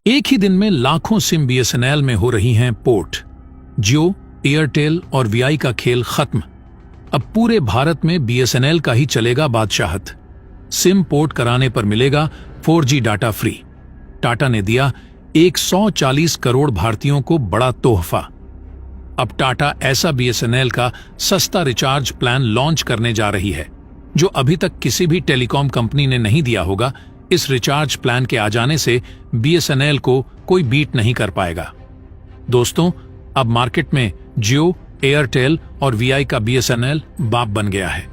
एक ही दिन में लाखों सिम बीएसएनएल में हो रही हैं पोर्ट। जियो, एयरटेल और वीआई का खेल खत्म। अब पूरे भारत में बीएसएनएल का ही चलेगा बादशाहत। सिम पोर्ट कराने पर मिलेगा 4G डाटा फ्री। टाटा ने दिया 140 करोड़ भारतीयों को बड़ा तोहफा। अब टाटा ऐसा बीएसएनएल का सस्ता रिचार्ज प्लान लॉन्च करने जा रही है जो अभी तक किसी भी टेलीकॉम कंपनी ने नहीं दिया होगा। इस रिचार्ज प्लान के आ जाने से बीएसएनएल को कोई बीट नहीं कर पाएगा। दोस्तों, अब मार्केट में जियो, एयरटेल और वीआई का बीएसएनएल बाप बन गया है।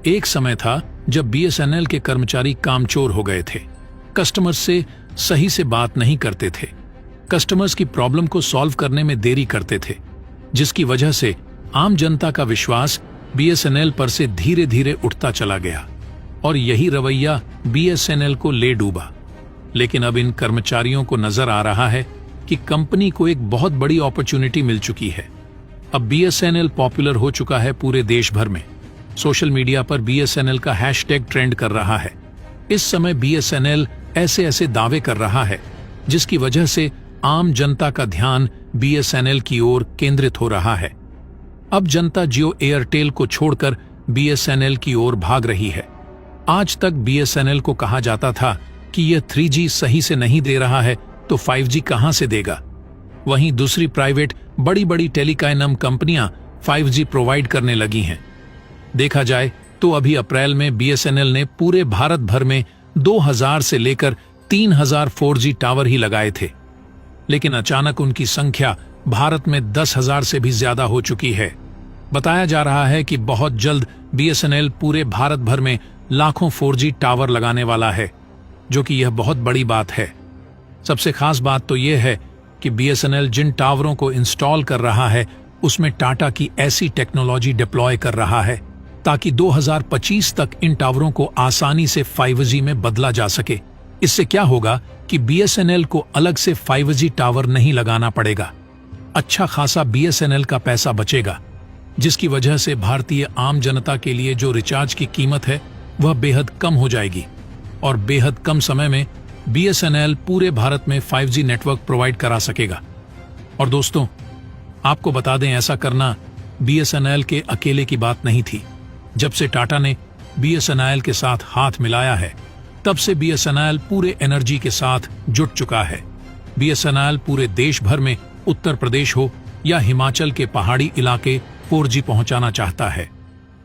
एक समय था जब बीएसएनएल के कर्मचारी कामचोर हो गए थे, कस्टमर्स से सही से बात नहीं करते थे, कस्टमर्स की प्रॉब्लम को सॉल्व करने में देरी करते थे, जिसकी वजह से आम जनता का विश्वास बीएसएनएल पर से धीरे धीरे उठता चला गया और यही रवैया बीएसएनएल को ले डूबा। लेकिन अब इन कर्मचारियों को नजर आ रहा है कि कंपनी को एक बहुत बड़ी अपॉर्चुनिटी मिल चुकी है। अब बीएसएनएल पॉपुलर हो चुका है पूरे देश भर में। सोशल मीडिया पर बीएसएनएल का हैशटैग ट्रेंड कर रहा है। इस समय बीएसएनएल ऐसे ऐसे दावे कर रहा है जिसकी वजह से आम जनता का ध्यान बीएसएनएल की ओर केंद्रित हो रहा है। अब जनता जियो, एयरटेल को छोड़कर बीएसएनएल की ओर भाग रही है। आज तक बीएसएनएल को कहा जाता था कि यह 3G सही से नहीं दे रहा है तो 5G कहां से देगा। वहीं दूसरी प्राइवेट बड़ी बड़ी टेलीकॉम कंपनियां 5G प्रोवाइड करने लगी हैं। देखा जाए तो अभी अप्रैल में बीएसएनएल ने पूरे भारत भर में 2000 से लेकर 3000 4G टावर ही लगाए थे, लेकिन अचानक उनकी संख्या भारत में 10,000 से भी ज्यादा हो चुकी है। बताया जा रहा है कि बहुत जल्द बीएसएनएल पूरे भारत भर में लाखों 4G टावर लगाने वाला है, जो कि यह बहुत बड़ी बात है। सबसे खास बात तो यह है कि बीएसएनएल जिन टावरों को इंस्टॉल कर रहा है उसमें टाटा की ऐसी टेक्नोलॉजी डिप्लॉय कर रहा है ताकि 2025 तक इन टावरों को आसानी से 5G में बदला जा सके। इससे क्या होगा कि बीएसएनएल को अलग से 5G टावर नहीं लगाना पड़ेगा। अच्छा खासा बीएसएनएल का पैसा बचेगा, जिसकी वजह से भारतीय आम जनता के लिए जो रिचार्ज की कीमत है वह बेहद कम हो जाएगी और बेहद कम समय में बीएसएनएल पूरे भारत में 5G नेटवर्क प्रोवाइड करा सकेगा। और दोस्तों, आपको बता दें, ऐसा करना बीएसएनएल के अकेले की बात नहीं थी। जब से टाटा ने बीएसएनएल के साथ हाथ मिलाया है, तब से बीएसएनएल पूरे एनर्जी के साथ जुट चुका है। बीएसएनएल पूरे देश भर में, उत्तर प्रदेश हो या हिमाचल के पहाड़ी इलाके, 4G पहुंचाना चाहता है।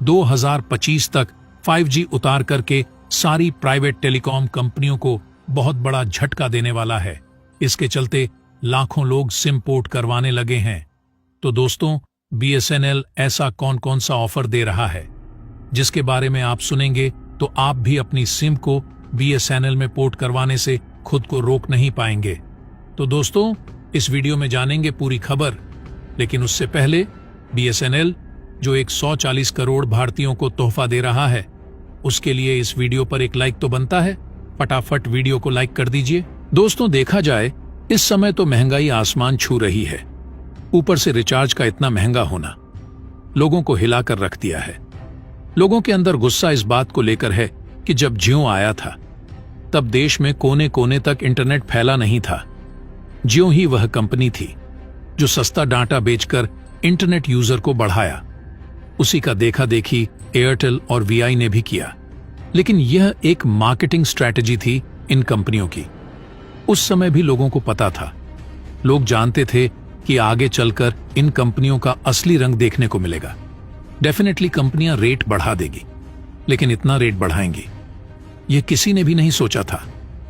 2025 तक 5G उतार करके सारी प्राइवेट टेलीकॉम कंपनियों को बहुत बड़ा झटका देने वाला है। इसके चलते लाखों लोग सिम पोर्ट करवाने लगे हैं। तो दोस्तों, बीएसएनएल ऐसा कौन कौन सा ऑफर दे रहा है जिसके बारे में आप सुनेंगे तो आप भी अपनी सिम को बीएसएनएल में पोर्ट करवाने से खुद को रोक नहीं पाएंगे। तो दोस्तों, इस वीडियो में जानेंगे पूरी खबर, लेकिन उससे पहले बीएसएनएल जो 140 करोड़ भारतीयों को तोहफा दे रहा है, उसके लिए इस वीडियो पर एक लाइक तो बनता है। फटाफट वीडियो को लाइक कर दीजिए। दोस्तों, देखा जाए इस समय तो महंगाई आसमान छू रही है। ऊपर से रिचार्ज का इतना महंगा होना लोगों को हिलाकर रख दिया है। लोगों के अंदर गुस्सा इस बात को लेकर है कि जब जियो आया था तब देश में कोने कोने तक इंटरनेट फैला नहीं था। जियो ही वह कंपनी थी जो सस्ता डाटा बेचकर इंटरनेट यूजर को बढ़ाया। उसी का देखा देखी एयरटेल और वीआई ने भी किया, लेकिन यह एक मार्केटिंग स्ट्रैटेजी थी इन कंपनियों की। उस समय भी लोगों को पता था, लोग जानते थे कि आगे चलकर इन कंपनियों का असली रंग देखने को मिलेगा। डेफिनेटली कंपनियां रेट बढ़ा देगी, लेकिन इतना रेट बढ़ाएंगी यह किसी ने भी नहीं सोचा था।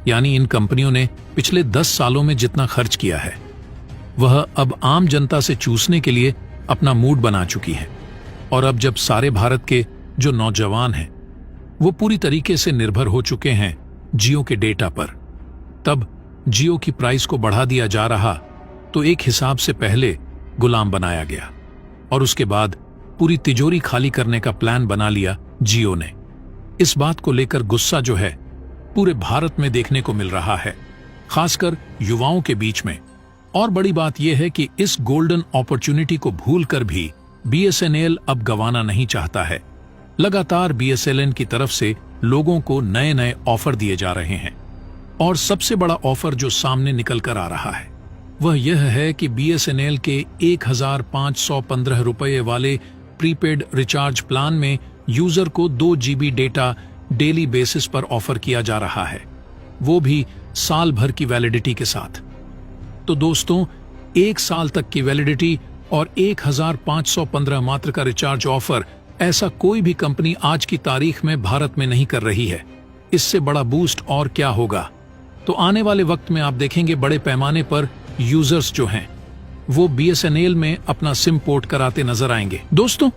यानी इन कंपनियों ने पिछले 10 सालों में जितना खर्च किया है वह अब आम जनता से चूसने के लिए अपना मूड बना चुकी है। और अब जब सारे भारत के जो नौजवान हैं वो पूरी तरीके से निर्भर हो चुके हैं जियो के डेटा पर, तब जियो की प्राइस को बढ़ा दिया जा रहा तो एक हिसाब से पहले गुलाम बनाया गया और उसके बाद पूरी तिजोरी खाली करने का प्लान बना लिया जियो ने। इस बात को लेकर गुस्सा जो है पूरे भारत में देखने को मिल रहा है, खासकर युवाओं के बीच में। और बड़ी बात यह है कि इस गोल्डन अपॉर्चुनिटी को भूलकर भी बीएसएनएल अब गंवाना नहीं चाहता है। लगातार बीएसएनएल की तरफ से लोगों को नए नए ऑफर दिए जा रहे हैं। और सबसे बड़ा ऑफर जो सामने निकल कर आ रहा है वह यह है कि BSNL के 1515 रुपये वाले प्रीपेड रिचार्ज प्लान में यूजर को 2 GB डेटा डेली बेसिस पर ऑफर किया जा रहा है, वो भी साल भर की वैलिडिटी के साथ। तो दोस्तों, 1 साल तक की वैलिडिटी और 1515 मात्र का रिचार्ज ऑफर, ऐसा कोई भी कंपनी आज की तारीख में भारत में नहीं कर रही है। इससे बड़ा बूस्ट और क्या होगा। तो आने वाले वक्त में आप देखेंगे बड़े पैमाने पर यूजर्स जो हैं वो BSNL में अपना सिम पोर्ट कराते नजर आएंगे। दोस्तों,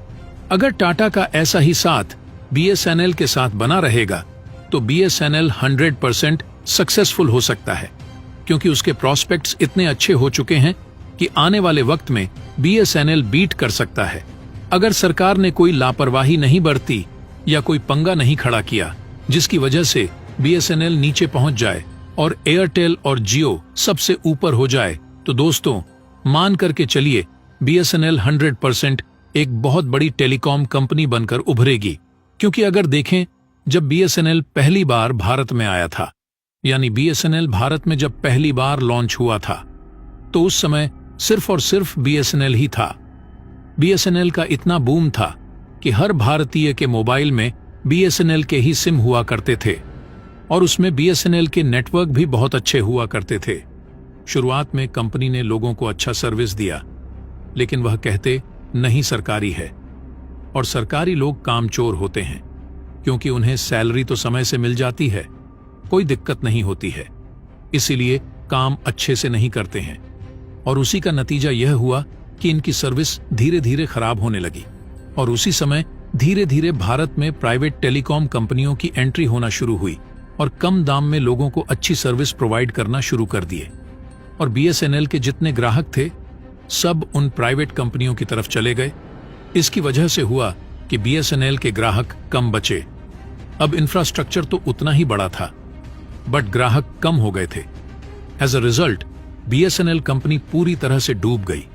अगर टाटा का ऐसा ही साथ BSNL के साथ बना रहेगा तो BSNL 100% सक्सेसफुल हो सकता है, क्योंकि उसके प्रॉस्पेक्ट्स इतने अच्छे हो चुके हैं कि आने वाले वक्त में BSNL बीट कर सकता है। अगर सरकार ने कोई लापरवाही नहीं बरती या कोई पंगा नहीं खड़ा किया जिसकी वजह से BSNL नीचे पहुंच जाए और एयरटेल और जियो सबसे ऊपर हो जाए, तो दोस्तों मान करके चलिए BSNL 100% एक बहुत बड़ी टेलीकॉम कंपनी बनकर उभरेगी। क्योंकि अगर देखें, जब BSNL पहली बार भारत में आया था, यानी BSNL भारत में जब पहली बार लॉन्च हुआ था, तो उस समय सिर्फ और सिर्फ BSNL ही था। BSNL का इतना बूम था कि हर भारतीय के मोबाइल में BSNL के ही सिम हुआ करते थे और उसमें BSNL के नेटवर्क भी बहुत अच्छे हुआ करते थे। शुरुआत में कंपनी ने लोगों को अच्छा सर्विस दिया, लेकिन वह कहते नहीं सरकारी है, और सरकारी लोग कामचोर होते हैं, क्योंकि उन्हें सैलरी तो समय से मिल जाती है, कोई दिक्कत नहीं होती है, इसीलिए काम अच्छे से नहीं करते हैं। और उसी का नतीजा यह हुआ कि इनकी सर्विस धीरे धीरे खराब होने लगी। और उसी समय धीरे धीरे भारत में प्राइवेट टेलीकॉम कंपनियों की एंट्री होना शुरू हुई और कम दाम में लोगों को अच्छी सर्विस प्रोवाइड करना शुरू कर दिए। और BSNL के जितने ग्राहक थे सब उन प्राइवेट कंपनियों की तरफ चले गए। इसकी वजह से हुआ कि BSNL के ग्राहक कम बचे। अब इंफ्रास्ट्रक्चर तो उतना ही बड़ा था, बट ग्राहक कम हो गए थे। As a result BSNL company पूरी तरह से डूब गई।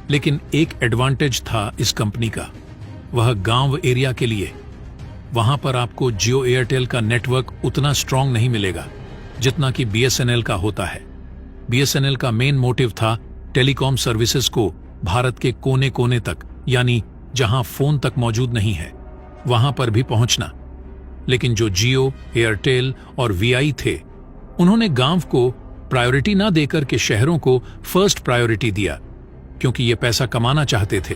लेकिन एक एडवांटेज था इस कंपनी का, वह गांव एरिया के लिए। वहां पर आपको जियो एयरटेल का नेटवर्क उतना स्ट्रांग नहीं मिलेगा जितना कि BSNL का होता है। BSNL का मेन मोटिव था टेलीकॉम सर्विसेज को भारत के कोने कोने तक, यानी जहां फोन तक मौजूद नहीं है, वहां पर भी पहुंचना। लेकिन जो जियो, एयरटेल और VI थे, उन्होंने गांव को प्रायोरिटी ना देकर के शहरों को फर्स्ट प्रायोरिटी दिया, क्योंकि ये पैसा कमाना चाहते थे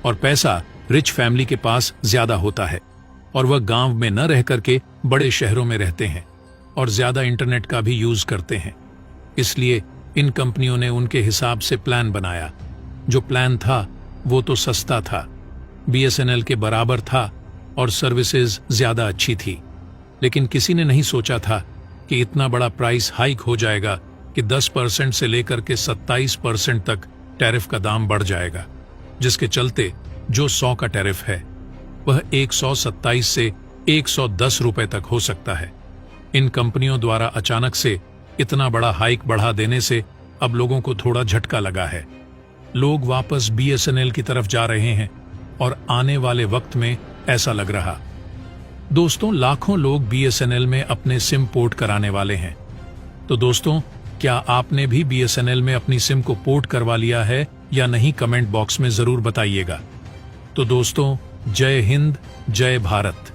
और पैसा रिच फैमिली के पास ज्यादा होता है और वह गांव में न रह करके बड़े शहरों में रहते हैं और ज्यादा इंटरनेट का भी यूज करते हैं। इसलिए इन कंपनियों ने उनके हिसाब से प्लान बनाया। जो प्लान था वो तो सस्ता था, BSNL के बराबर था और सर्विसेज ज्यादा अच्छी थी। लेकिन किसी ने नहीं सोचा था कि इतना बड़ा प्राइस हाइक हो जाएगा कि 10% से लेकर के 27% तक टैरिफ का दाम बढ़ जाएगा, जिसके चलते जो 100 का टैरिफ है वह 127 से 110 रुपए तक हो सकता है। इन कंपनियों द्वारा अचानक से इतना बड़ा हाइक बढ़ा देने से अब लोगों को थोड़ा झटका लगा है। लोग वापस BSNL की तरफ जा रहे हैं और आने वाले वक्त में ऐसा लग रहा। दोस्तों, लाखों लोग BSNL में अपने सिम पोर्ट कराने वाले हैं। तो दोस्तों, क्या आपने भी BSNL में अपनी सिम को पोर्ट करवा लिया है या नहीं, कमेंट बॉक्स में जरूर बताइएगा। तो दोस्तों, जय हिंद, जय भारत।